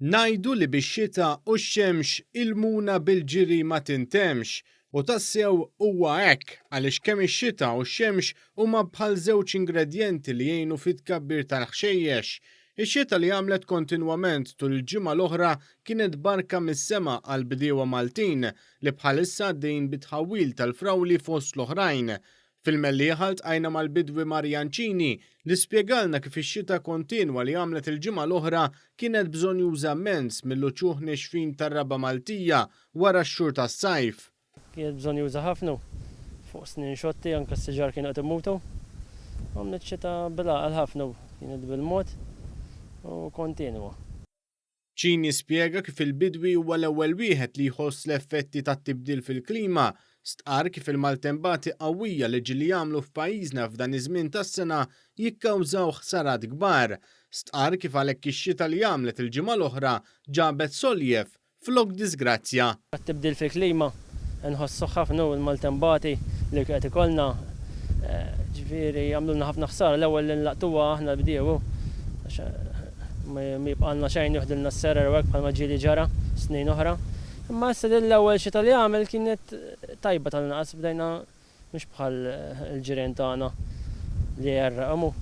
Ngħidu li bix-xita u x-xemx il-muna bil-ġiri ma tintemx u tassew huwa hekk għaliex kemm ix-xita u x-xemx huma bħal żewġ ingredjenti li jgħinu fit-tkabbir tal-ħxejjex. Ix-xita li għamlet kontinwament tul il-ġimgħa l-oħra kienet barka mis-sema għal bdiewa Maltin li bħalissa għaddejjin bit-tħawwil tal-frawli fost l-oħrajn. Fil-mellieħa ltqajna mal-bidwi Marjancini li spjegalna kif ix-xita kontinwa li għamlet il-ġimgħa l-oħra kienet bżonn juża mezz mill-uċuħ nexfin tar-raba Maltija wara x-xhur tas-sajf. Kienet bżonn juża ħafna fuq snin xotti anke s-siġar kienu qed imutu. Għamlet xita bil-għaqal ħafna kienet bil-mod u kontinwa. Ċini spjega kif il-bidwi huwa l-ewwel wieħed li jħoss l-effetti tat-tibdil fil-klima. Stqar kif il-maltempati qawwija li ġili jagħmlu f'pajjiżna f'dan iż-żmien tas-sena jikkawżaw ħsarat kbar. Stqar kif għalhekk ix-xita li għamlet il-ġimgħa l-oħra ġabet soljef flok disgrazzja. Tibdil fil-klima nħossu ħafna l-maltempati li qed ikollna ġifieri jagħmlulna ħafna ħsara l-ewwel li nlaqtuha aħna bdiewu ma jibqalna xejn juħdilna s-serer hekk bħalma ġieli ġara snin oħra. Imma issa l-ewwel xita li għamel kienet tajba tal-naqas bdejna mhux bħal il-ġirien tagħna li jarraqamu.